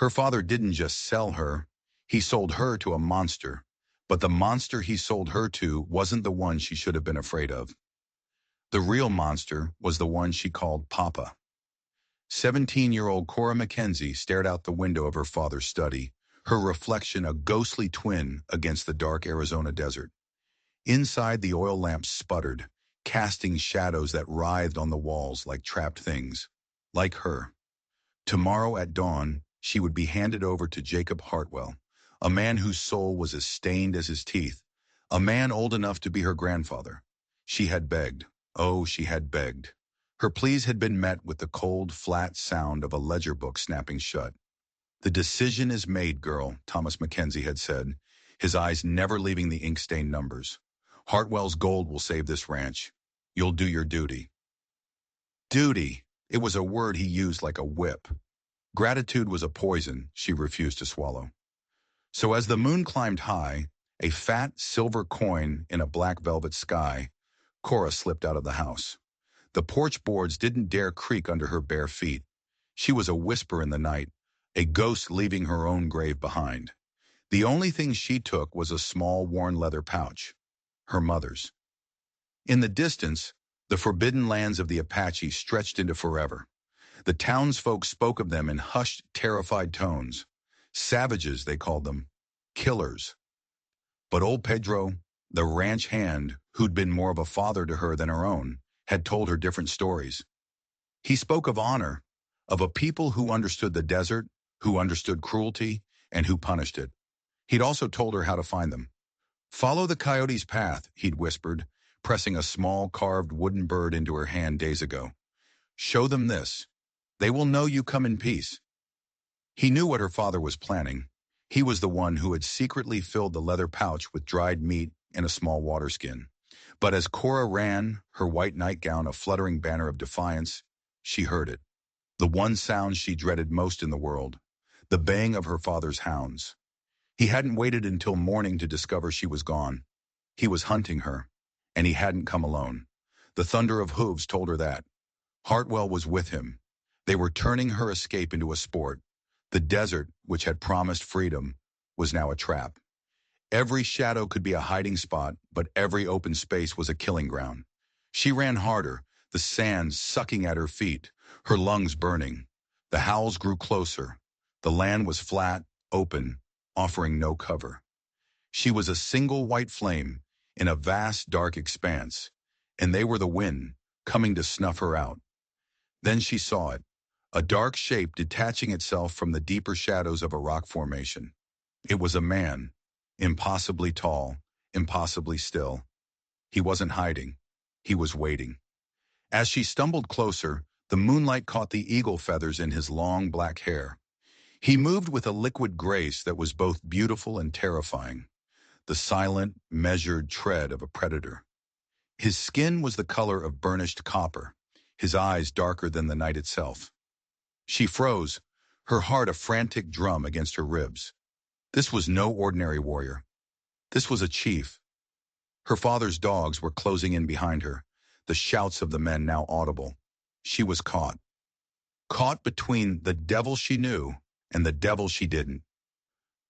Her father didn't just sell her, he sold her to a monster. But the monster he sold her to wasn't the one she should have been afraid of. The real monster was the one she called Papa. 17-year-old Cora Mackenzie stared out the window of her father's study, her reflection a ghostly twin against the dark Arizona desert. Inside, the oil lamps sputtered, casting shadows that writhed on the walls like trapped things. Like her. Tomorrow at dawn, she would be handed over to Jacob Hartwell, a man whose soul was as stained as his teeth, a man old enough to be her grandfather. She had begged. Oh, she had begged. Her pleas had been met with the cold, flat sound of a ledger book snapping shut. "The decision is made, girl," Thomas Mackenzie had said, his eyes never leaving the ink-stained numbers. "Hartwell's gold will save this ranch. You'll do your duty." Duty. It was a word he used like a whip. Gratitude was a poison she refused to swallow. So as the moon climbed high, a fat silver coin in a black velvet sky, Cora slipped out of the house. The porch boards didn't dare creak under her bare feet. She was a whisper in the night, a ghost leaving her own grave behind. The only thing she took was a small worn leather pouch. Her mother's. In the distance, the forbidden lands of the Apache stretched into forever. The townsfolk spoke of them in hushed, terrified tones. Savages, they called them. Killers. But old Pedro, the ranch hand, who'd been more of a father to her than her own, had told her different stories. He spoke of honor, of a people who understood the desert, who understood cruelty, and who punished it. He'd also told her how to find them. "Follow the coyote's path," he'd whispered, pressing a small carved wooden bird into her hand days ago. "Show them this. They will know you come in peace." He knew what her father was planning. He was the one who had secretly filled the leather pouch with dried meat and a small water skin. But as Cora ran, her white nightgown a fluttering banner of defiance, she heard it. The one sound she dreaded most in the world. The baying of her father's hounds. He hadn't waited until morning to discover she was gone. He was hunting her, and he hadn't come alone. The thunder of hooves told her that. Hartwell was with him. They were turning her escape into a sport. The desert, which had promised freedom, was now a trap. Every shadow could be a hiding spot, but every open space was a killing ground. She ran harder, the sand sucking at her feet, her lungs burning. The howls grew closer. The land was flat, open, offering no cover. She was a single white flame in a vast dark expanse, and they were the wind, coming to snuff her out. Then she saw it, a dark shape detaching itself from the deeper shadows of a rock formation. It was a man, impossibly tall, impossibly still. He wasn't hiding. He was waiting. As she stumbled closer, the moonlight caught the eagle feathers in his long black hair. He moved with a liquid grace that was both beautiful and terrifying, the silent, measured tread of a predator. His skin was the color of burnished copper, his eyes darker than the night itself. She froze, her heart a frantic drum against her ribs. This was no ordinary warrior. This was a chief. Her father's dogs were closing in behind her, the shouts of the men now audible. She was caught. Caught between the devil she knew and the devil she didn't.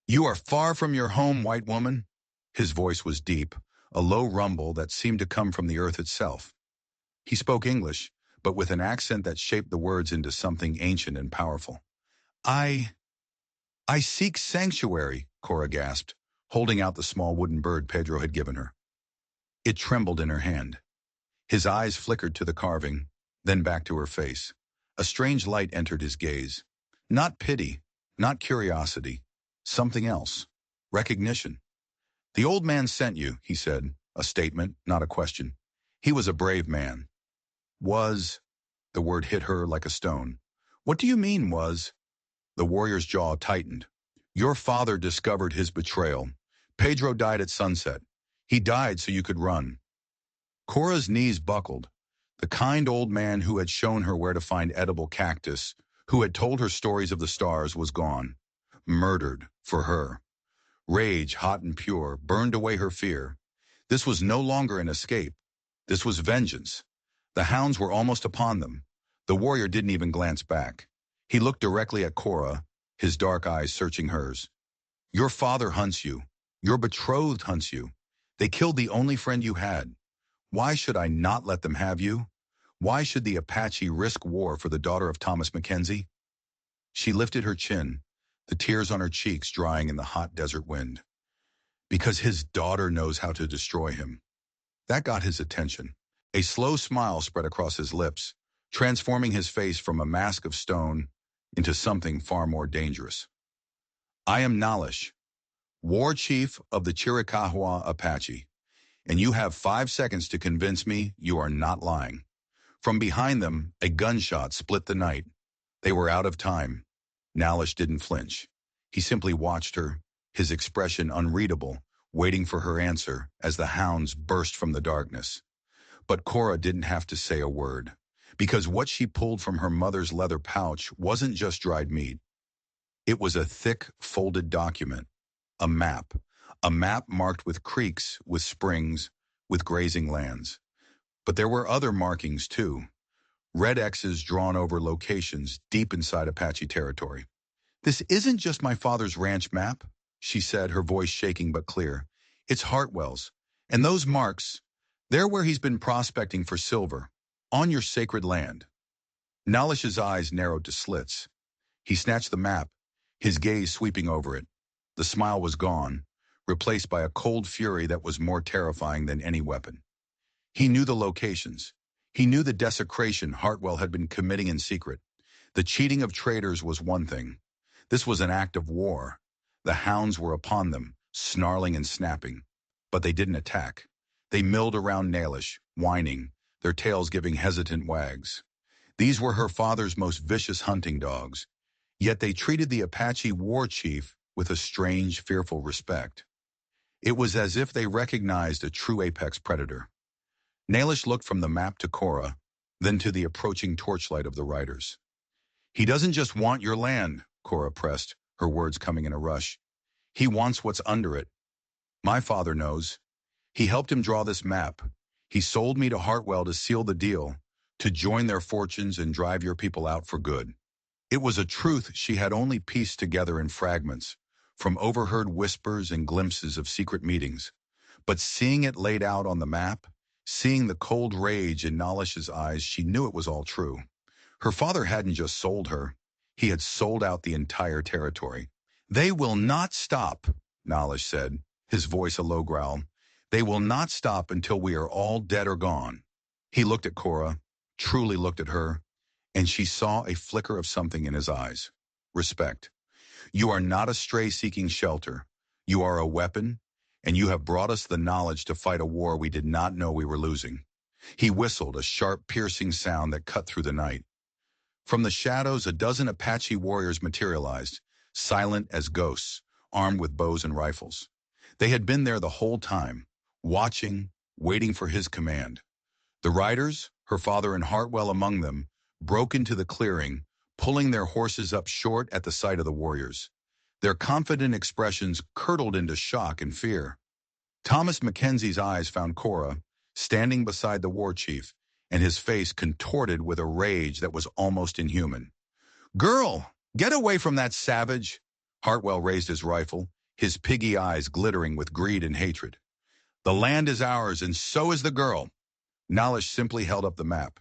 "You are far from your home, white woman." His voice was deep, a low rumble that seemed to come from the earth itself. He spoke English, but with an accent that shaped the words into something ancient and powerful. I seek sanctuary," Cora gasped, holding out the small wooden bird Pedro had given her. It trembled in her hand. His eyes flickered to the carving, then back to her face. A strange light entered his gaze. Not pity, not curiosity, something else. Recognition. "The old man sent you," he said, a statement, not a question. He was a brave man. "Was," the word hit her like a stone. "What do you mean, was?" The warrior's jaw tightened. "Your father discovered his betrayal. Pedro died at sunset. He died so you could run." Cora's knees buckled. The kind old man who had shown her where to find edible cactus, who had told her stories of the stars, was gone. Murdered, for her. Rage, hot and pure, burned away her fear. This was no longer an escape. This was vengeance. The hounds were almost upon them. The warrior didn't even glance back. He looked directly at Cora, his dark eyes searching hers. Your father hunts you. Your betrothed hunts you. They killed the only friend you had. Why should I not let them have you? Why should the Apache risk war for the daughter of Thomas Mackenzie? She lifted her chin, the tears on her cheeks drying in the hot desert wind. Because his daughter knows how to destroy him. That got his attention. A slow smile spread across his lips, transforming his face from a mask of stone into something far more dangerous. I am Nalish, war chief of the Chiricahua Apache, and you have 5 seconds to convince me you are not lying. From behind them, a gunshot split the night. They were out of time. Nalish didn't flinch. He simply watched her, his expression unreadable, waiting for her answer as the hounds burst from the darkness. But Cora didn't have to say a word, because what she pulled from her mother's leather pouch wasn't just dried meat. It was a thick, folded document, a map marked with creeks, with springs, with grazing lands. But there were other markings too, red X's drawn over locations deep inside Apache territory. This isn't just my father's ranch map, she said, her voice shaking but clear. It's Hartwell's. And those marks, they're where he's been prospecting for silver, on your sacred land. Nalish's eyes narrowed to slits. He snatched the map, his gaze sweeping over it. The smile was gone, replaced by a cold fury that was more terrifying than any weapon. He knew the locations. He knew the desecration Hartwell had been committing in secret. The cheating of traitors was one thing. This was an act of war. The hounds were upon them, snarling and snapping. But they didn't attack. They milled around Nalish, whining, their tails giving hesitant wags. These were her father's most vicious hunting dogs. Yet they treated the Apache war chief with a strange, fearful respect. It was as if they recognized a true apex predator. Nalish looked from the map to Cora, then to the approaching torchlight of the riders. He doesn't just want your land, Cora pressed, her words coming in a rush. He wants what's under it. My father knows. He helped him draw this map. He sold me to Hartwell to seal the deal, to join their fortunes and drive your people out for good. It was a truth she had only pieced together in fragments, from overheard whispers and glimpses of secret meetings. But seeing it laid out on the map, seeing the cold rage in Nalish's eyes, she knew it was all true. Her father hadn't just sold her. He had sold out the entire territory. They will not stop, Nalish said, his voice a low growl. They will not stop until we are all dead or gone. He looked at Cora, truly looked at her, and she saw a flicker of something in his eyes. Respect. You are not a stray seeking shelter. You are a weapon, and you have brought us the knowledge to fight a war we did not know we were losing. He whistled, a sharp, piercing sound that cut through the night. From the shadows, a dozen Apache warriors materialized, silent as ghosts, armed with bows and rifles. They had been there the whole time, watching, waiting for his command. The riders, her father and Hartwell among them, broke into the clearing, pulling their horses up short at the sight of the warriors. Their confident expressions curdled into shock and fear. Thomas Mackenzie's eyes found Cora, standing beside the war chief, and his face contorted with a rage that was almost inhuman. Girl, get away from that savage! Hartwell raised his rifle, his piggy eyes glittering with greed and hatred. The land is ours, and so is the girl. Nalish simply held up the map.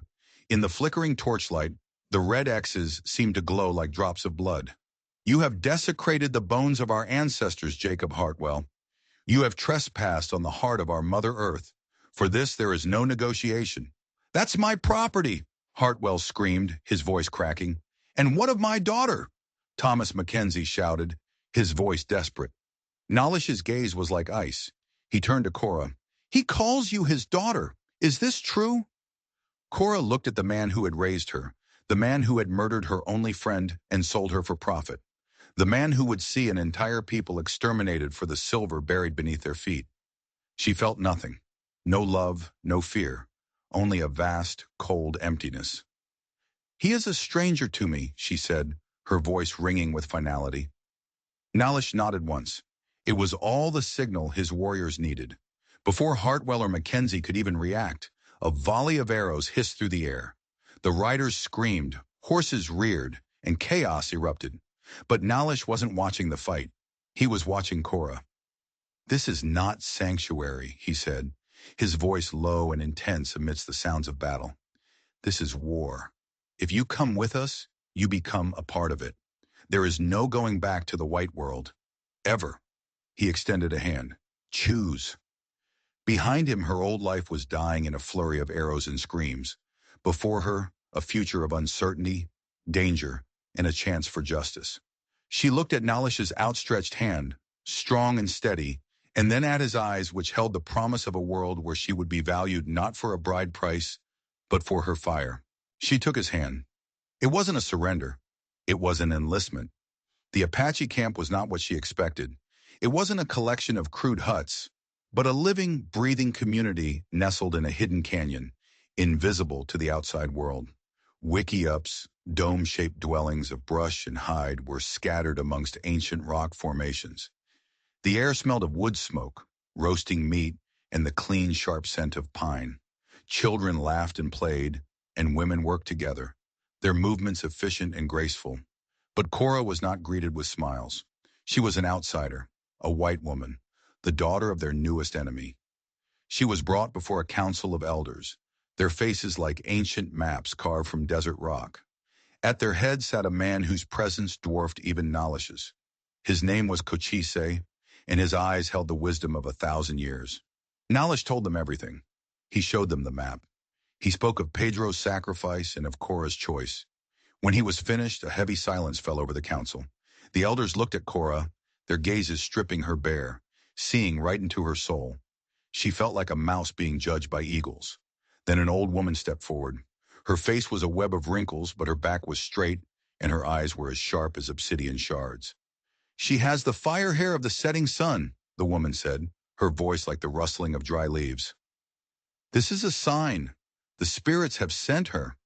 In the flickering torchlight, the red X's seemed to glow like drops of blood. You have desecrated the bones of our ancestors, Jacob Hartwell. You have trespassed on the heart of our Mother Earth. For this there is no negotiation. That's my property, Hartwell screamed, his voice cracking. And what of my daughter? Thomas Mackenzie shouted, his voice desperate. Nalish's gaze was like ice. He turned to Cora. He calls you his daughter. Is this true? Cora looked at the man who had raised her, the man who had murdered her only friend and sold her for profit, the man who would see an entire people exterminated for the silver buried beneath their feet. She felt nothing. No love, no fear, only a vast, cold emptiness. He is a stranger to me, she said, her voice ringing with finality. Nalish nodded once. It was all the signal his warriors needed. Before Hartwell or Mackenzie could even react, a volley of arrows hissed through the air. The riders screamed, horses reared, and chaos erupted. But Nalish wasn't watching the fight. He was watching Korra. "This is not sanctuary," he said, his voice low and intense amidst the sounds of battle. "This is war. If you come with us, you become a part of it. There is no going back to the white world. Ever." He extended a hand. "Choose." Behind him, her old life was dying in a flurry of arrows and screams. Before her, a future of uncertainty, danger, and a chance for justice. She looked at Nalish's outstretched hand, strong and steady, and then at his eyes, which held the promise of a world where she would be valued not for a bride price, but for her fire. She took his hand. It wasn't a surrender. It was an enlistment. The Apache camp was not what she expected. It wasn't a collection of crude huts, but a living, breathing community nestled in a hidden canyon, invisible to the outside world. Wiki-ups, dome-shaped dwellings of brush and hide were scattered amongst ancient rock formations. The air smelled of wood smoke, roasting meat, and the clean, sharp scent of pine. Children laughed and played, and women worked together, their movements efficient and graceful. But Korra was not greeted with smiles. She was an outsider, a white woman, the daughter of their newest enemy. She was brought before a council of elders, their faces like ancient maps carved from desert rock. At their head sat a man whose presence dwarfed even Nalish's. His name was Cochise, and his eyes held the wisdom of 1,000 years. Nalish told them everything. He showed them the map. He spoke of Pedro's sacrifice and of Korra's choice. When he was finished, a heavy silence fell over the council. The elders looked at Korra, their gazes stripping her bare, seeing right into her soul. She felt like a mouse being judged by eagles. Then an old woman stepped forward. Her face was a web of wrinkles, but her back was straight, and her eyes were as sharp as obsidian shards. "She has the fire hair of the setting sun," the woman said, her voice like the rustling of dry leaves. "This is a sign. The spirits have sent her."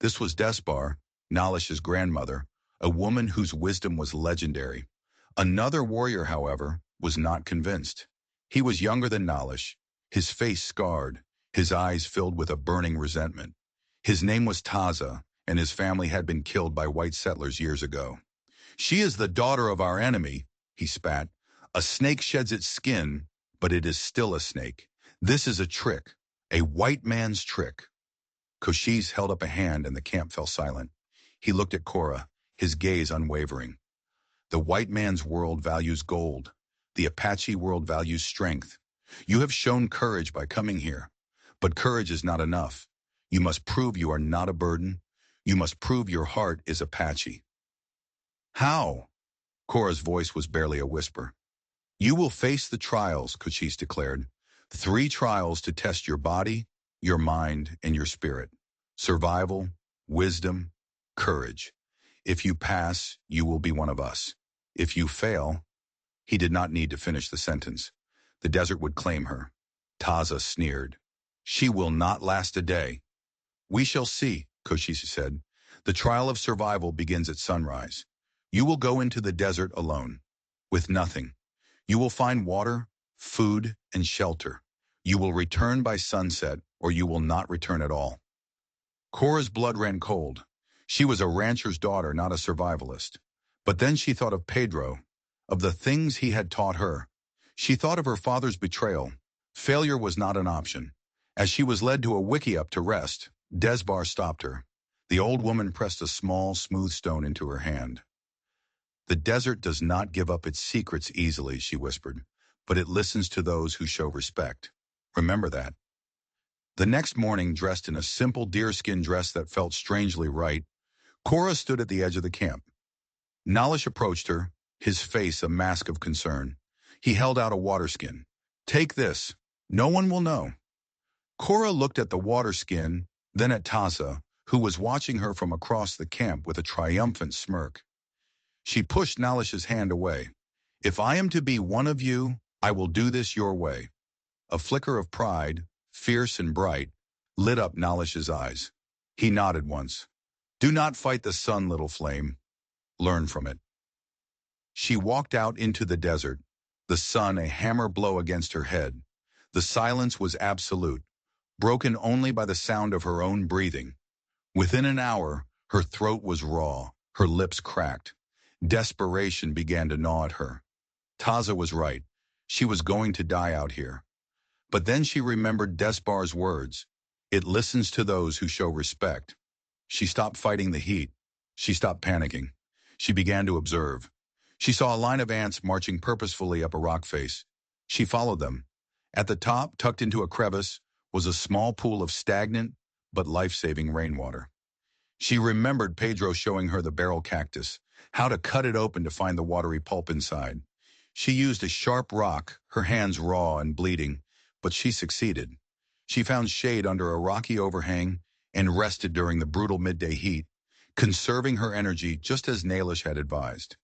This was Desbar, Nalish's grandmother, a woman whose wisdom was legendary. Another warrior, however, was not convinced. He was younger than Nalish, his face scarred, his eyes filled with a burning resentment. His name was Taza, and his family had been killed by white settlers years ago. "She is the daughter of our enemy," he spat. "A snake sheds its skin, but it is still a snake. This is a trick, a white man's trick." Cochise held up a hand and the camp fell silent. He looked at Korra, his gaze unwavering. "The white man's world values gold. The Apache world values strength. You have shown courage by coming here. But courage is not enough. You must prove you are not a burden. You must prove your heart is Apache." "How?" Korra's voice was barely a whisper. "You will face the trials," Cochise declared. 3 trials to test your body, your mind, and your spirit. Survival, wisdom, courage. If you pass, you will be one of us. If you fail, he did not need to finish the sentence. The desert would claim her. Taza sneered. "She will not last a day." "We shall see," Cochise said. "The trial of survival begins at sunrise. You will go into the desert alone, with nothing. You will find water, food, and shelter. You will return by sunset, or you will not return at all." Korra's blood ran cold. She was a rancher's daughter, not a survivalist. But then she thought of Pedro, of the things he had taught her. She thought of her father's betrayal. Failure was not an option. As she was led to a wickiup to rest, Desbar stopped her. The old woman pressed a small, smooth stone into her hand. "The desert does not give up its secrets easily," she whispered, "but it listens to those who show respect. Remember that." The next morning, dressed in a simple deerskin dress that felt strangely right, Korra stood at the edge of the camp. Nalish approached her, his face a mask of concern. He held out a water skin. "Take this. No one will know." Korra looked at the water skin, then at Taza, who was watching her from across the camp with a triumphant smirk. She pushed Nalish's hand away. "If I am to be one of you, I will do this your way." A flicker of pride, fierce and bright, lit up Nalish's eyes. He nodded once. "Do not fight the sun, little flame. Learn from it." She walked out into the desert, the sun a hammer blow against her head. The silence was absolute, broken only by the sound of her own breathing. Within an hour, her throat was raw, her lips cracked. Desperation began to gnaw at her. Taza was right. She was going to die out here. But then she remembered Desbar's words. It listens to those who show respect. She stopped fighting the heat. She stopped panicking. She began to observe. She saw a line of ants marching purposefully up a rock face. She followed them. At the top, tucked into a crevice, was a small pool of stagnant but life-saving rainwater. She remembered Pedro showing her the barrel cactus, how to cut it open to find the watery pulp inside. She used a sharp rock, her hands raw and bleeding, but she succeeded. She found shade under a rocky overhang and rested during the brutal midday heat, conserving her energy just as Nailish had advised.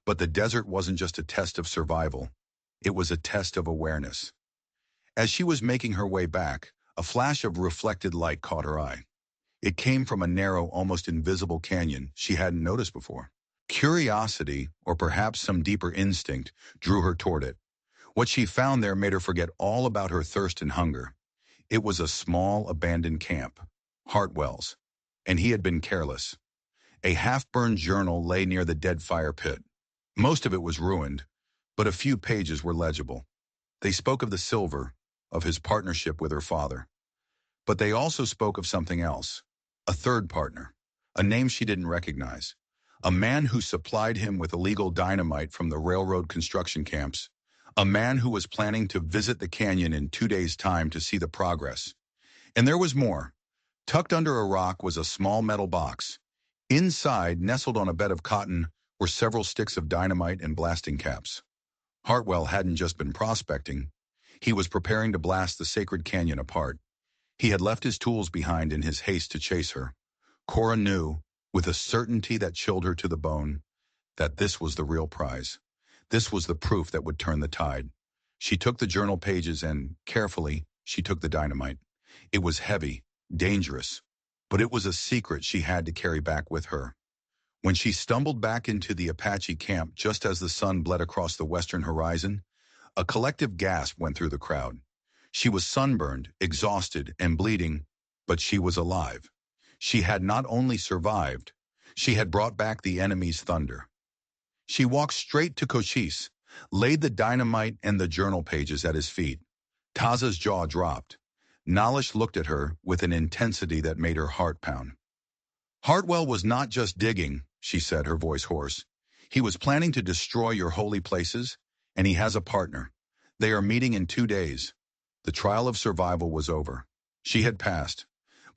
But the desert wasn't just a test of survival. It was a test of awareness. As she was making her way back, a flash of reflected light caught her eye. It came from a narrow, almost invisible canyon she hadn't noticed before. Curiosity, or perhaps some deeper instinct, drew her toward it. What she found there made her forget all about her thirst and hunger. It was a small, abandoned camp, Hartwell's, and he had been careless. A half-burned journal lay near the dead fire pit. Most of it was ruined, but a few pages were legible. They spoke of the silver, of his partnership with her father. But they also spoke of something else, a third partner, a name she didn't recognize, a man who supplied him with illegal dynamite from the railroad construction camps, a man who was planning to visit the canyon in 2 days' time to see the progress. And there was more. Tucked under a rock was a small metal box. Inside, nestled on a bed of cotton, were several sticks of dynamite and blasting caps. Hartwell hadn't just been prospecting. He was preparing to blast the sacred canyon apart. He had left his tools behind in his haste to chase her. Cora knew, with a certainty that chilled her to the bone, that this was the real prize. This was the proof that would turn the tide. She took the journal pages and, carefully, she took the dynamite. It was heavy, dangerous, but it was a secret she had to carry back with her. When she stumbled back into the Apache camp just as the sun bled across the western horizon, a collective gasp went through the crowd. She was sunburned, exhausted, and bleeding, but she was alive. She had not only survived, she had brought back the enemy's thunder. She walked straight to Cochise, laid the dynamite and the journal pages at his feet. Taza's jaw dropped. Nalish looked at her with an intensity that made her heart pound. Hartwell was not just digging, she said, her voice hoarse. He was planning to destroy your holy places, and he has a partner. They are meeting in 2 days. The trial of survival was over. She had passed.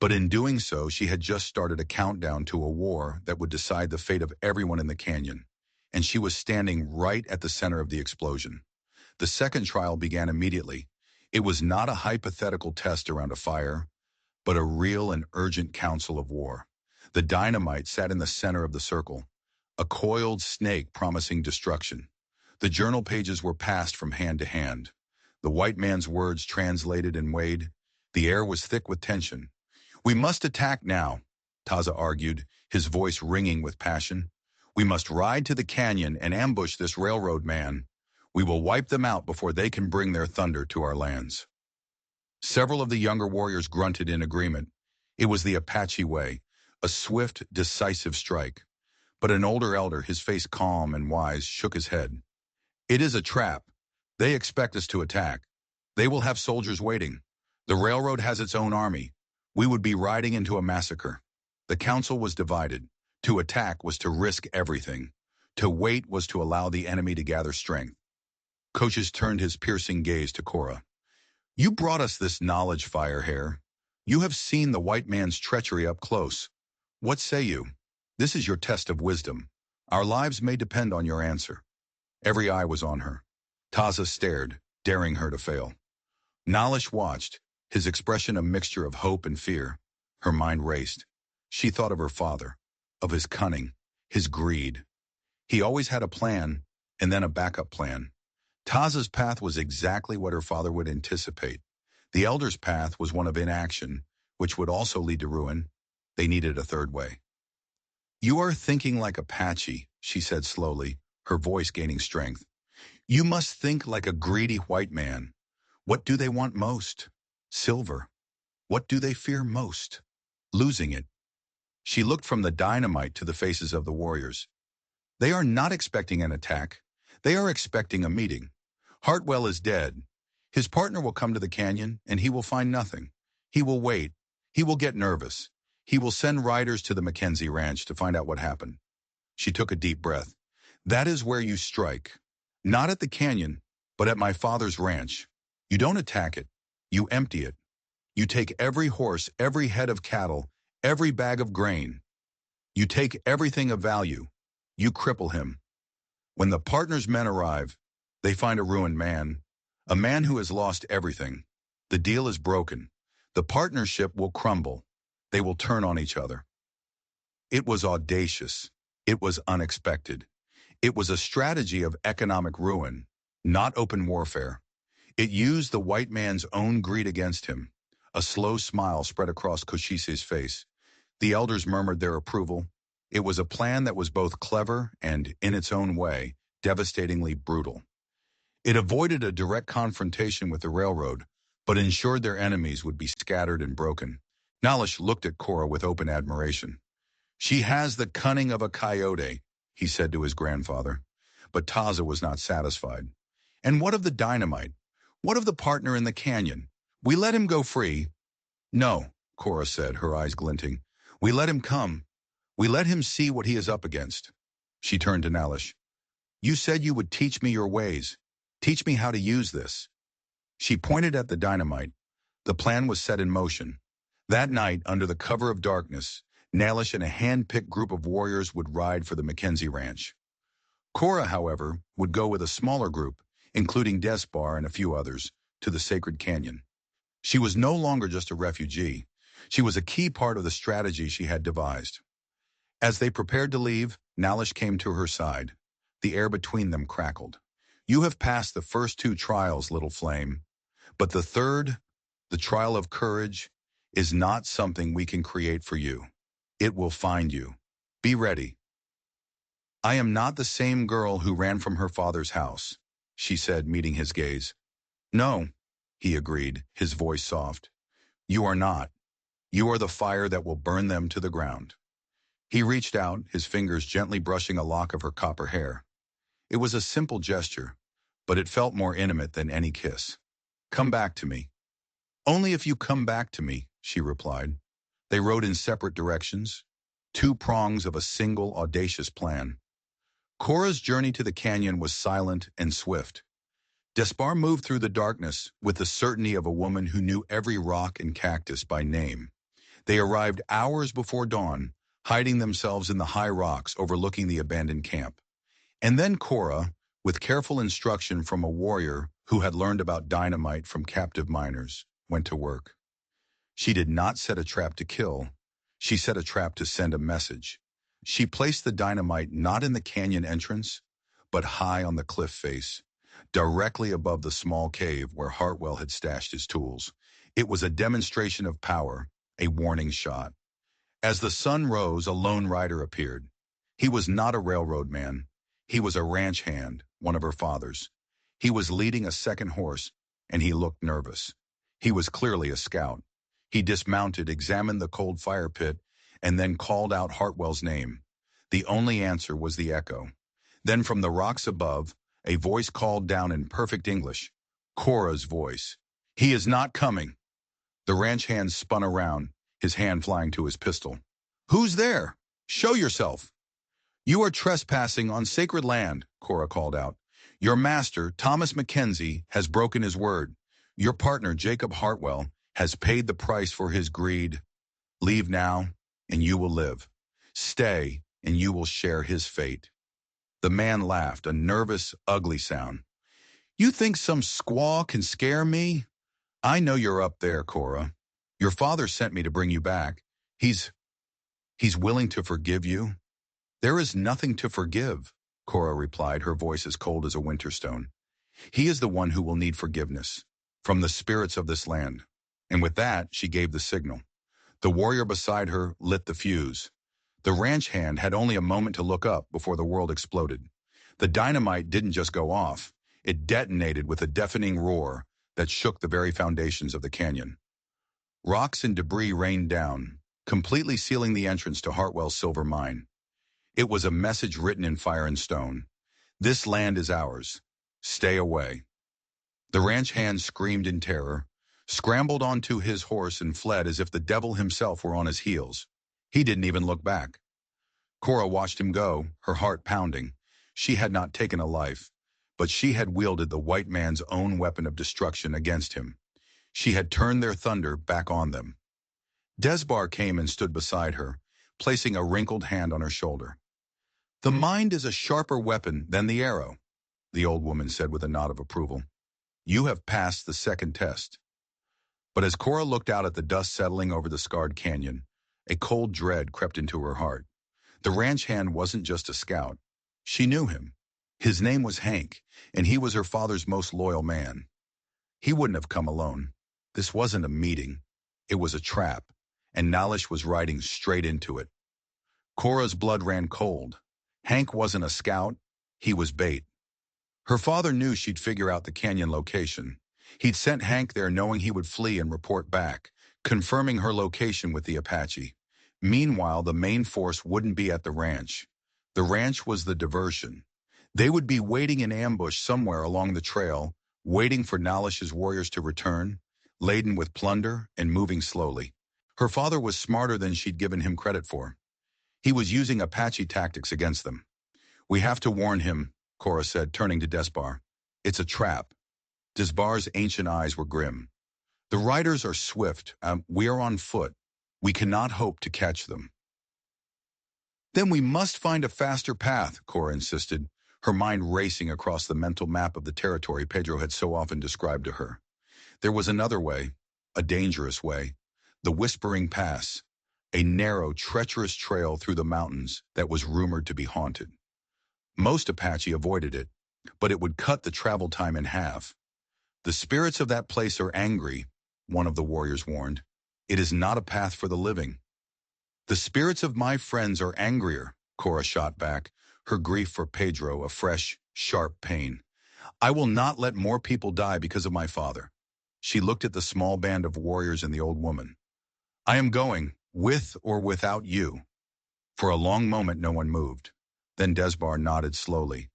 But in doing so, she had just started a countdown to a war that would decide the fate of everyone in the canyon. And she was standing right at the center of the explosion. The second trial began immediately. It was not a hypothetical test around a fire, but a real and urgent council of war. The dynamite sat in the center of the circle, a coiled snake promising destruction. The journal pages were passed from hand to hand. The white man's words translated and weighed. The air was thick with tension. "We must attack now," Taza argued, his voice ringing with passion. "We must ride to the canyon and ambush this railroad man. We will wipe them out before they can bring their thunder to our lands." Several of the younger warriors grunted in agreement. It was the Apache way, a swift, decisive strike. But an older elder, his face calm and wise, shook his head. "It is a trap. They expect us to attack. They will have soldiers waiting. The railroad has its own army. We would be riding into a massacre." The council was divided. To attack was to risk everything. To wait was to allow the enemy to gather strength. Coaches turned his piercing gaze to Cora. "You brought us this knowledge, Firehair. You have seen the white man's treachery up close. What say you? This is your test of wisdom. Our lives may depend on your answer." Every eye was on her. Taza stared, daring her to fail. Nalish watched, his expression a mixture of hope and fear. Her mind raced. She thought of her father, of his cunning, his greed. He always had a plan, and then a backup plan. Taza's path was exactly what her father would anticipate. The elder's path was one of inaction, which would also lead to ruin. They needed a third way. "You are thinking like Apache," she said slowly, her voice gaining strength. "You must think like a greedy white man. What do they want most? Silver. What do they fear most? Losing it." She looked from the dynamite to the faces of the warriors. They are not expecting an attack. They are expecting a meeting. Hartwell is dead. His partner will come to the canyon, and he will find nothing. He will wait. He will get nervous. He will send riders to the Mackenzie Ranch to find out what happened. She took a deep breath. That is where you strike. Not at the canyon, but at my father's ranch. You don't attack it. You empty it. You take every horse, every head of cattle, every bag of grain. You take everything of value. You cripple him. When the partner's men arrive, they find a ruined man, a man who has lost everything. The deal is broken. The partnership will crumble. They will turn on each other. It was audacious. It was unexpected. It was a strategy of economic ruin, not open warfare. It used the white man's own greed against him. A slow smile spread across Koshise's face. The elders murmured their approval. It was a plan that was both clever and, in its own way, devastatingly brutal. It avoided a direct confrontation with the railroad, but ensured their enemies would be scattered and broken. Nalish looked at Cora with open admiration. She has the cunning of a coyote, he said to his grandfather. But Taza was not satisfied. And what of the dynamite? What of the partner in the canyon? We let him go free. No, Cora said, her eyes glinting. We let him come. We let him see what he is up against. She turned to Nalish. You said you would teach me your ways. Teach me how to use this. She pointed at the dynamite. The plan was set in motion. That night, under the cover of darkness, Nalish and a hand-picked group of warriors would ride for the Mackenzie Ranch. Cora, however, would go with a smaller group, including Despar and a few others, to the sacred canyon. She was no longer just a refugee. She was a key part of the strategy she had devised. As they prepared to leave, Nalish came to her side. The air between them crackled. You have passed the first two trials, little flame. But the third, the trial of courage, is not something we can create for you. It will find you. Be ready. I am not the same girl who ran from her father's house, she said, meeting his gaze. No, he agreed, his voice soft. You are not. You are the fire that will burn them to the ground. He reached out, his fingers gently brushing a lock of her copper hair. It was a simple gesture, but it felt more intimate than any kiss. Come back to me. Only if you come back to me, she replied. They rode in separate directions, two prongs of a single audacious plan. Cora's journey to the canyon was silent and swift. Despar moved through the darkness with the certainty of a woman who knew every rock and cactus by name. They arrived hours before dawn, hiding themselves in the high rocks overlooking the abandoned camp. And then Cora, with careful instruction from a warrior who had learned about dynamite from captive miners, went to work. She did not set a trap to kill. She set a trap to send a message. She placed the dynamite not in the canyon entrance, but high on the cliff face, directly above the small cave where Hartwell had stashed his tools. It was a demonstration of power, a warning shot. As the sun rose, a lone rider appeared. He was not a railroad man. He was a ranch hand, one of her father's. He was leading a second horse, and he looked nervous. He was clearly a scout. He dismounted, examined the cold fire pit, and then called out Hartwell's name. The only answer was the echo. Then from the rocks above, a voice called down in perfect English, Cora's voice. He is not coming. The ranch hand spun around, his hand flying to his pistol. Who's there? Show yourself. You are trespassing on sacred land, Cora called out. Your master, Thomas Mackenzie, has broken his word. Your partner, Jacob Hartwell, has paid the price for his greed. Leave now, and you will live. Stay, and you will share his fate. The man laughed, a nervous, ugly sound. You think some squaw can scare me? I know you're up there, Cora. Your father sent me to bring you back. He's willing to forgive you? There is nothing to forgive, Cora replied, her voice as cold as a winter stone. He is the one who will need forgiveness, from the spirits of this land. And with that, she gave the signal. The warrior beside her lit the fuse. The ranch hand had only a moment to look up before the world exploded. The dynamite didn't just go off. It detonated with a deafening roar that shook the very foundations of the canyon. Rocks and debris rained down, completely sealing the entrance to Hartwell's silver mine. It was a message written in fire and stone. This land is ours. Stay away. The ranch hand screamed in terror, scrambled onto his horse and fled as if the devil himself were on his heels. He didn't even look back. Cora watched him go, her heart pounding. She had not taken a life, but she had wielded the white man's own weapon of destruction against him. She had turned their thunder back on them. Desbar came and stood beside her, placing a wrinkled hand on her shoulder. "The mind is a sharper weapon than the arrow," the old woman said with a nod of approval. "You have passed the second test." But as Cora looked out at the dust settling over the scarred canyon, a cold dread crept into her heart. The ranch hand wasn't just a scout. She knew him. His name was Hank, and he was her father's most loyal man. He wouldn't have come alone. This wasn't a meeting. It was a trap, and Nalish was riding straight into it. Cora's blood ran cold. Hank wasn't a scout. He was bait. Her father knew she'd figure out the canyon location. He'd sent Hank there knowing he would flee and report back, confirming her location with the Apache. Meanwhile, the main force wouldn't be at the ranch. The ranch was the diversion. They would be waiting in ambush somewhere along the trail, waiting for Nalish's warriors to return, laden with plunder and moving slowly. Her father was smarter than she'd given him credit for. He was using Apache tactics against them. "We have to warn him," Cora said, turning to Desbar. "It's a trap." Desbar's ancient eyes were grim. "The riders are swift. We are on foot. We cannot hope to catch them." "Then we must find a faster path," Cora insisted, her mind racing across the mental map of the territory Pedro had so often described to her. There was another way, a dangerous way, the Whispering Pass, a narrow, treacherous trail through the mountains that was rumored to be haunted. Most Apache avoided it, but it would cut the travel time in half. "The spirits of that place are angry," one of the warriors warned. "It is not a path for the living." "The spirits of my friends are angrier," Cora shot back, her grief for Pedro a fresh, sharp pain. "I will not let more people die because of my father." She looked at the small band of warriors and the old woman. "I am going, with or without you." For a long moment no one moved. Then Desbar nodded slowly.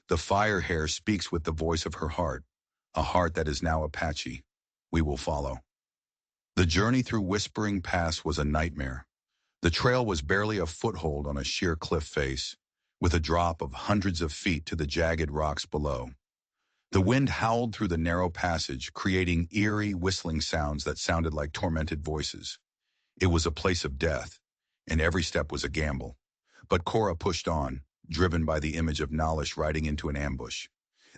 "The fire hare speaks with the voice of her heart, a heart that is now Apache. We will follow." The journey through Whispering Pass was a nightmare. The trail was barely a foothold on a sheer cliff face, with a drop of hundreds of feet to the jagged rocks below. The wind howled through the narrow passage, creating eerie, whistling sounds that sounded like tormented voices. It was a place of death, and every step was a gamble. But Cora pushed on, driven by the image of Nalish riding into an ambush.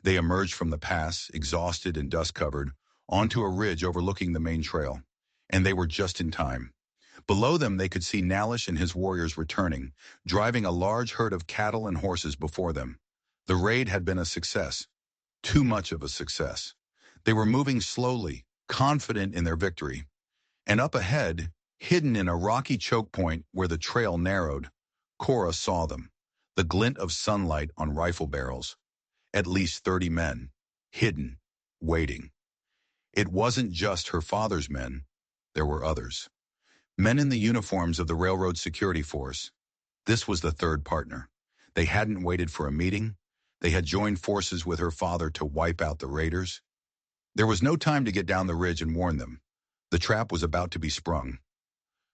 They emerged from the pass, exhausted and dust-covered, onto a ridge overlooking the main trail. And they were just in time. Below them they could see Nalish and his warriors returning, driving a large herd of cattle and horses before them. The raid had been a success. Too much of a success. They were moving slowly, confident in their victory. And up ahead, hidden in a rocky choke point where the trail narrowed, Cora saw them, the glint of sunlight on rifle barrels. At least 30 men, hidden, waiting. It wasn't just her father's men. There were others. Men in the uniforms of the railroad security force. This was the third partner. They hadn't waited for a meeting. They had joined forces with her father to wipe out the raiders. There was no time to get down the ridge and warn them. The trap was about to be sprung.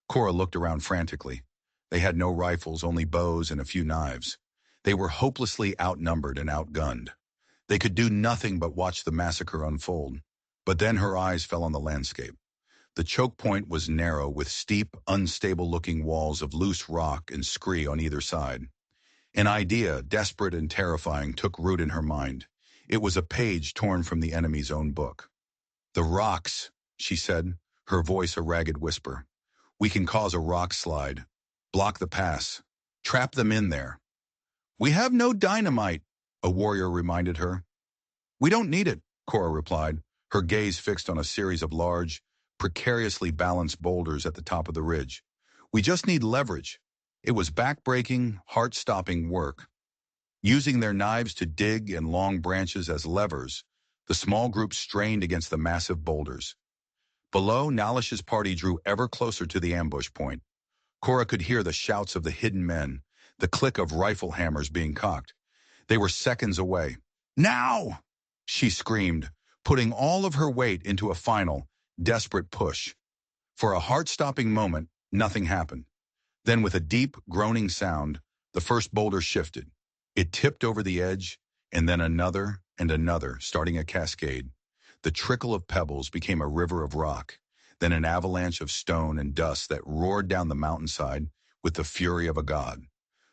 Cora looked around frantically. They had no rifles, only bows and a few knives. They were hopelessly outnumbered and outgunned. They could do nothing but watch the massacre unfold. But then her eyes fell on the landscape. The choke point was narrow, with steep, unstable-looking walls of loose rock and scree on either side. An idea, desperate and terrifying, took root in her mind. It was a page torn from the enemy's own book. "The rocks," she said, her voice a ragged whisper. "We can cause a rock slide. Block the pass. Trap them in there." "We have no dynamite," a warrior reminded her. "We don't need it," Cora replied, her gaze fixed on a series of large, precariously balanced boulders at the top of the ridge. "We just need leverage." It was back-breaking, heart-stopping work. Using their knives to dig and long branches as levers, the small group strained against the massive boulders. Below, Nalish's party drew ever closer to the ambush point. Cora could hear the shouts of the hidden men, the click of rifle hammers being cocked. They were seconds away. Now! She screamed, putting all of her weight into a final, desperate push. For a heart-stopping moment, nothing happened. Then with a deep, groaning sound, the first boulder shifted. It tipped over the edge, and then another and another, starting a cascade. The trickle of pebbles became a river of rock, then an avalanche of stone and dust that roared down the mountainside with the fury of a god.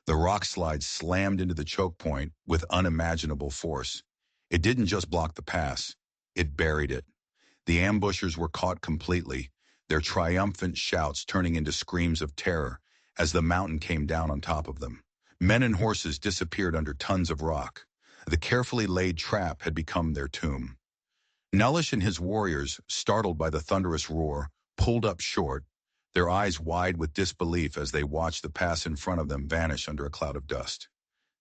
The rock slide slammed into the choke point with unimaginable force. It didn't just block the pass, it buried it. The ambushers were caught completely, their triumphant shouts turning into screams of terror as the mountain came down on top of them. Men and horses disappeared under tons of rock. The carefully laid trap had become their tomb. Nullish and his warriors, startled by the thunderous roar, pulled up short, their eyes wide with disbelief as they watched the pass in front of them vanish under a cloud of dust.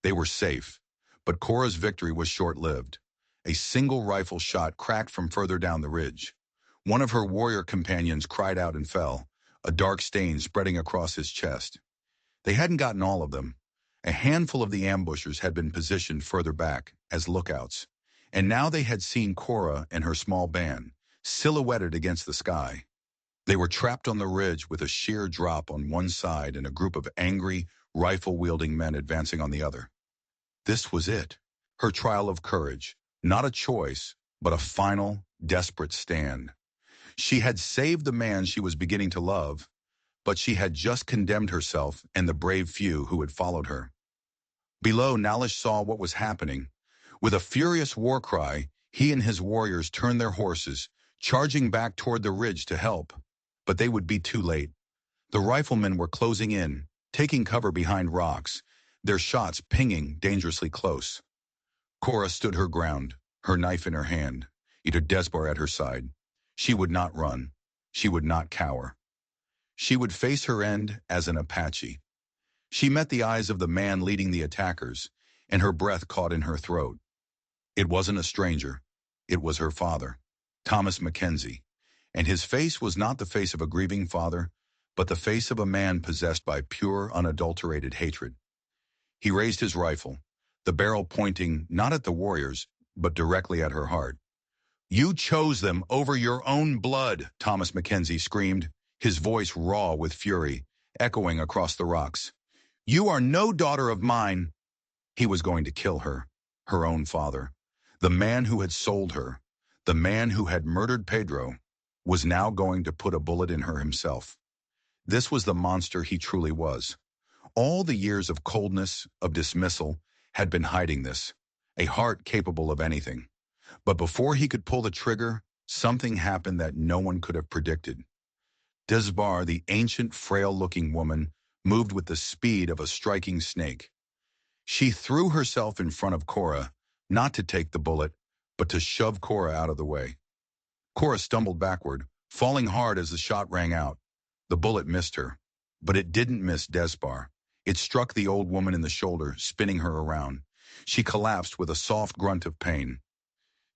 They were safe, but Cora's victory was short-lived. A single rifle shot cracked from further down the ridge. One of her warrior companions cried out and fell, a dark stain spreading across his chest. They hadn't gotten all of them. A handful of the ambushers had been positioned further back as lookouts, and now they had seen Cora and her small band, silhouetted against the sky. They were trapped on the ridge with a sheer drop on one side and a group of angry, rifle-wielding men advancing on the other. This was it, her trial of courage, not a choice, but a final, desperate stand. She had saved the man she was beginning to love, but she had just condemned herself and the brave few who had followed her. Below, Nalish saw what was happening. With a furious war cry, he and his warriors turned their horses, charging back toward the ridge to help. But they would be too late. The riflemen were closing in, taking cover behind rocks, their shots pinging dangerously close. Cora stood her ground, her knife in her hand, Ida Desbar at her side. She would not run. She would not cower. She would face her end as an Apache. She met the eyes of the man leading the attackers, and her breath caught in her throat. It wasn't a stranger. It was her father, Thomas Mackenzie, and his face was not the face of a grieving father, but the face of a man possessed by pure, unadulterated hatred. He raised his rifle, the barrel pointing not at the warriors, but directly at her heart. "You chose them over your own blood," Thomas Mackenzie screamed, his voice raw with fury, echoing across the rocks. "You are no daughter of mine." He was going to kill her, her own father. The man who had sold her, the man who had murdered Pedro, was now going to put a bullet in her himself. This was the monster he truly was. All the years of coldness, of dismissal, had been hiding this, a heart capable of anything. But before he could pull the trigger, something happened that no one could have predicted. Desbar, the ancient, frail-looking woman, moved with the speed of a striking snake. She threw herself in front of Cora, not to take the bullet, but to shove Cora out of the way. Cora stumbled backward, falling hard as the shot rang out. The bullet missed her, but it didn't miss Desbar. It struck the old woman in the shoulder, spinning her around. She collapsed with a soft grunt of pain.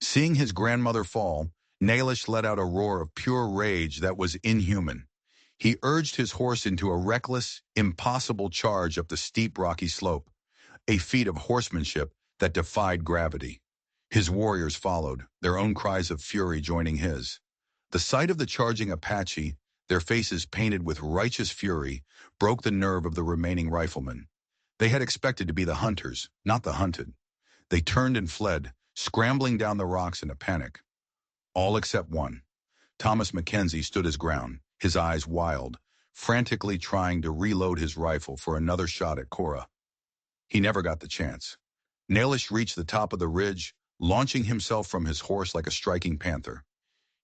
Seeing his grandmother fall, Nalish let out a roar of pure rage that was inhuman. He urged his horse into a reckless, impossible charge up the steep, rocky slope, a feat of horsemanship that defied gravity. His warriors followed, their own cries of fury joining his. The sight of the charging Apache, their faces painted with righteous fury, broke the nerve of the remaining riflemen. They had expected to be the hunters, not the hunted. They turned and fled, scrambling down the rocks in a panic. All except one. Thomas Mackenzie stood his ground, his eyes wild, frantically trying to reload his rifle for another shot at Cora. He never got the chance. Nalish reached the top of the ridge, launching himself from his horse like a striking panther.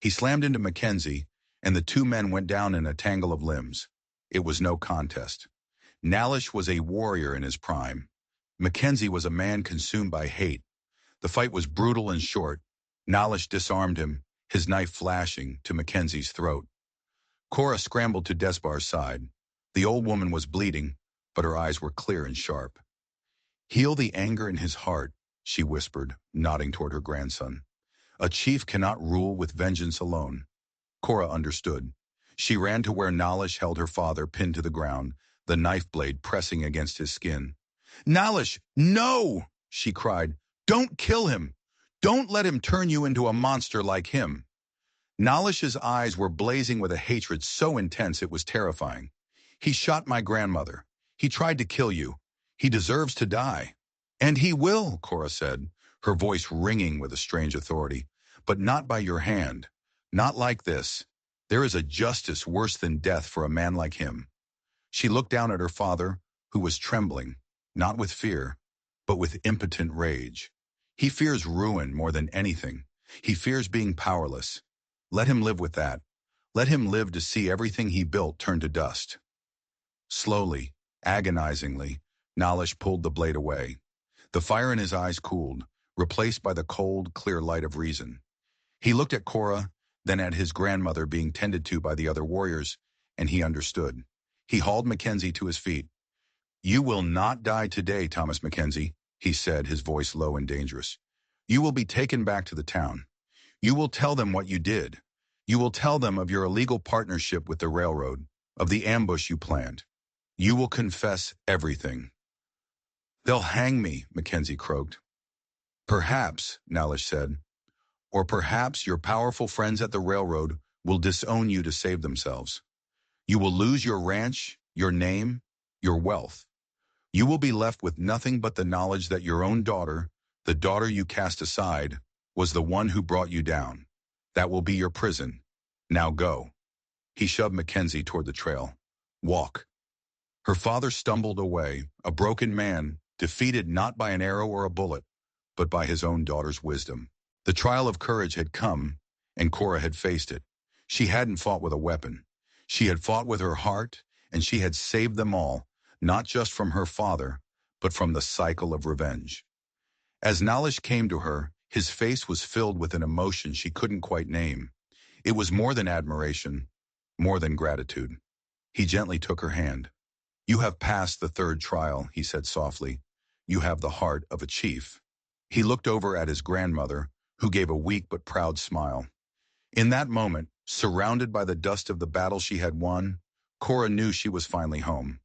He slammed into Mackenzie, and the two men went down in a tangle of limbs. It was no contest. Nalish was a warrior in his prime. Mackenzie was a man consumed by hate. The fight was brutal and short. Nalish disarmed him, his knife flashing to Mackenzie's throat. Cora scrambled to Desbar's side. The old woman was bleeding, but her eyes were clear and sharp. "Heal the anger in his heart," she whispered, nodding toward her grandson. "A chief cannot rule with vengeance alone." Cora understood. She ran to where Nalish held her father pinned to the ground, the knife blade pressing against his skin. "Nalish, no!" she cried. "Don't kill him! Don't let him turn you into a monster like him." Nalish's eyes were blazing with a hatred so intense it was terrifying. "He shot my grandmother. He tried to kill you. He deserves to die." "And he will," Cora said, her voice ringing with a strange authority. "But not by your hand. Not like this. There is a justice worse than death for a man like him." She looked down at her father, who was trembling, not with fear, but with impotent rage. He fears ruin more than anything. He fears being powerless. Let him live with that. Let him live to see everything he built turn to dust. Slowly, agonizingly, Nalish pulled the blade away. The fire in his eyes cooled, replaced by the cold, clear light of reason. He looked at Cora, then at his grandmother being tended to by the other warriors, and he understood. He hauled Mackenzie to his feet. "You will not die today, Thomas Mackenzie," he said, his voice low and dangerous. "You will be taken back to the town. You will tell them what you did. You will tell them of your illegal partnership with the railroad, of the ambush you planned. You will confess everything." "They'll hang me," Mackenzie croaked. "Perhaps," Nalish said, "or perhaps your powerful friends at the railroad will disown you to save themselves. You will lose your ranch, your name, your wealth. You will be left with nothing but the knowledge that your own daughter, the daughter you cast aside, was the one who brought you down. That will be your prison. Now go." He shoved Mackenzie toward the trail. "Walk." Her father stumbled away, a broken man, defeated not by an arrow or a bullet, but by his own daughter's wisdom. The trial of courage had come, and Cora had faced it. She hadn't fought with a weapon. She had fought with her heart, and she had saved them all, not just from her father, but from the cycle of revenge. As Nalish came to her, his face was filled with an emotion she couldn't quite name. It was more than admiration, more than gratitude. He gently took her hand. "You have passed the third trial," he said softly. "You have the heart of a chief." He looked over at his grandmother, who gave a weak but proud smile. In that moment, surrounded by the dust of the battle she had won, Cora knew she was finally home.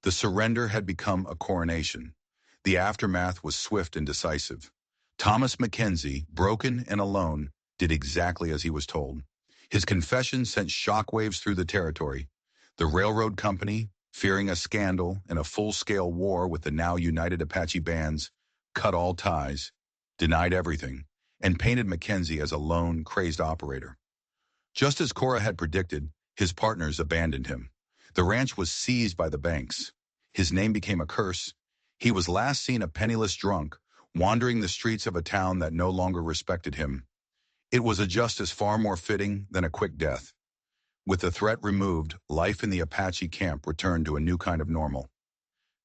The surrender had become a coronation. The aftermath was swift and decisive. Thomas Mackenzie, broken and alone, did exactly as he was told. His confession sent shockwaves through the territory. The railroad company, fearing a scandal and a full-scale war with the now united Apache bands, cut all ties, denied everything, and painted Mackenzie as a lone, crazed operator. Just as Cora had predicted, his partners abandoned him. The ranch was seized by the banks. His name became a curse. He was last seen a penniless drunk, wandering the streets of a town that no longer respected him. It was a justice far more fitting than a quick death. With the threat removed, life in the Apache camp returned to a new kind of normal.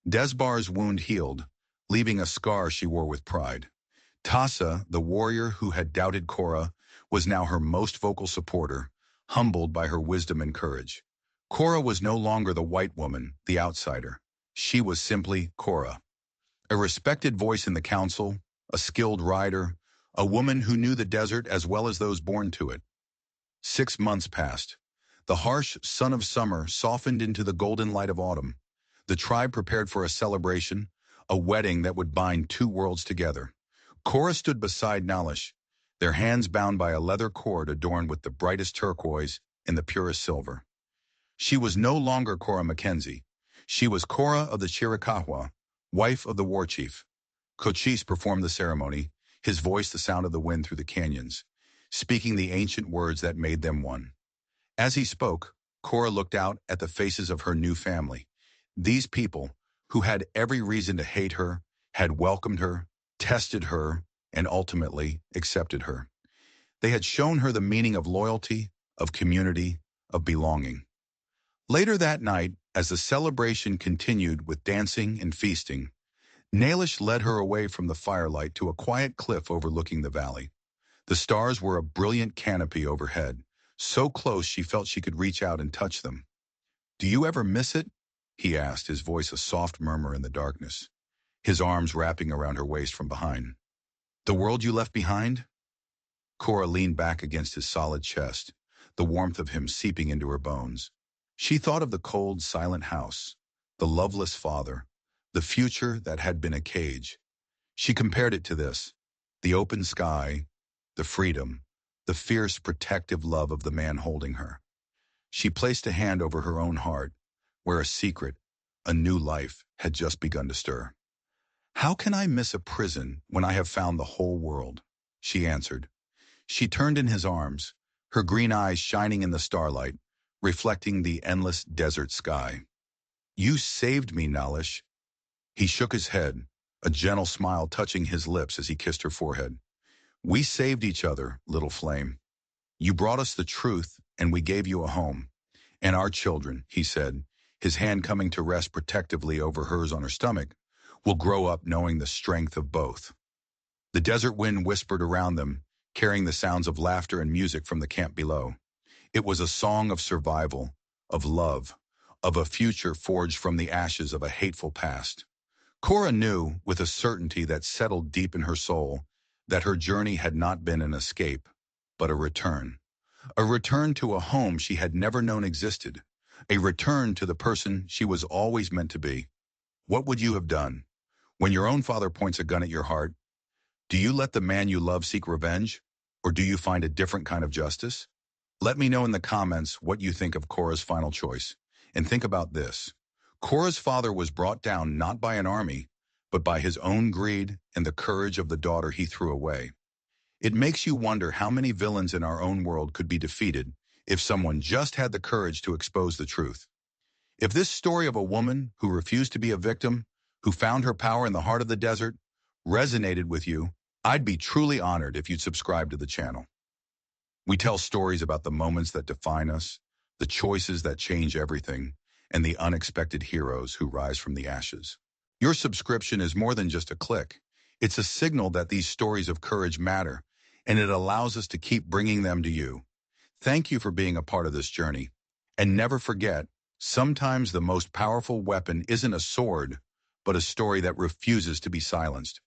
Desbar's wound healed, leaving a scar she wore with pride. Tassa, the warrior who had doubted Cora, was now her most vocal supporter, humbled by her wisdom and courage. Cora was no longer the white woman, the outsider. She was simply Cora. A respected voice in the council, a skilled rider, a woman who knew the desert as well as those born to it. 6 months passed. The harsh sun of summer softened into the golden light of autumn. The tribe prepared for a celebration, a wedding that would bind two worlds together. Cora stood beside Nalish, their hands bound by a leather cord adorned with the brightest turquoise and the purest silver. She was no longer Cora Mackenzie. She was Cora of the Chiricahua, wife of the war chief. Cochise performed the ceremony, his voice the sound of the wind through the canyons, speaking the ancient words that made them one. As he spoke, Cora looked out at the faces of her new family. These people, who had every reason to hate her, had welcomed her, tested her, and ultimately accepted her. They had shown her the meaning of loyalty, of community, of belonging. Later that night, as the celebration continued with dancing and feasting, Nalish led her away from the firelight to a quiet cliff overlooking the valley. The stars were a brilliant canopy overhead, so close she felt she could reach out and touch them. "Do you ever miss it?" he asked, his voice a soft murmur in the darkness, his arms wrapping around her waist from behind. "The world you left behind?" Cora leaned back against his solid chest, the warmth of him seeping into her bones. She thought of the cold, silent house, the loveless father, the future that had been a cage. She compared it to this: the open sky, the freedom, the fierce protective love of the man holding her. She placed a hand over her own heart, where a secret, a new life, had just begun to stir. "How can I miss a prison when I have found the whole world?" she answered. She turned in his arms, her green eyes shining in the starlight, reflecting the endless desert sky. "You saved me, Nalish." He shook his head, a gentle smile touching his lips as he kissed her forehead. "We saved each other, little flame. You brought us the truth, and we gave you a home. And our children," he said, his hand coming to rest protectively over hers on her stomach, "will grow up knowing the strength of both." The desert wind whispered around them, carrying the sounds of laughter and music from the camp below. It was a song of survival, of love, of a future forged from the ashes of a hateful past. Cora knew, with a certainty that settled deep in her soul, that her journey had not been an escape, but a return. A return to a home she had never known existed. A return to the person she was always meant to be. What would you have done? When your own father points a gun at your heart, do you let the man you love seek revenge? Or do you find a different kind of justice? Let me know in the comments what you think of Cora's final choice. And think about this. Cora's father was brought down not by an army, but by his own greed and the courage of the daughter he threw away. It makes you wonder how many villains in our own world could be defeated if someone just had the courage to expose the truth. If this story of a woman who refused to be a victim, who found her power in the heart of the desert, resonated with you, I'd be truly honored if you'd subscribe to the channel. We tell stories about the moments that define us, the choices that change everything, and the unexpected heroes who rise from the ashes. Your subscription is more than just a click. It's a signal that these stories of courage matter, and it allows us to keep bringing them to you. Thank you for being a part of this journey. And never forget, sometimes the most powerful weapon isn't a sword, but a story that refuses to be silenced.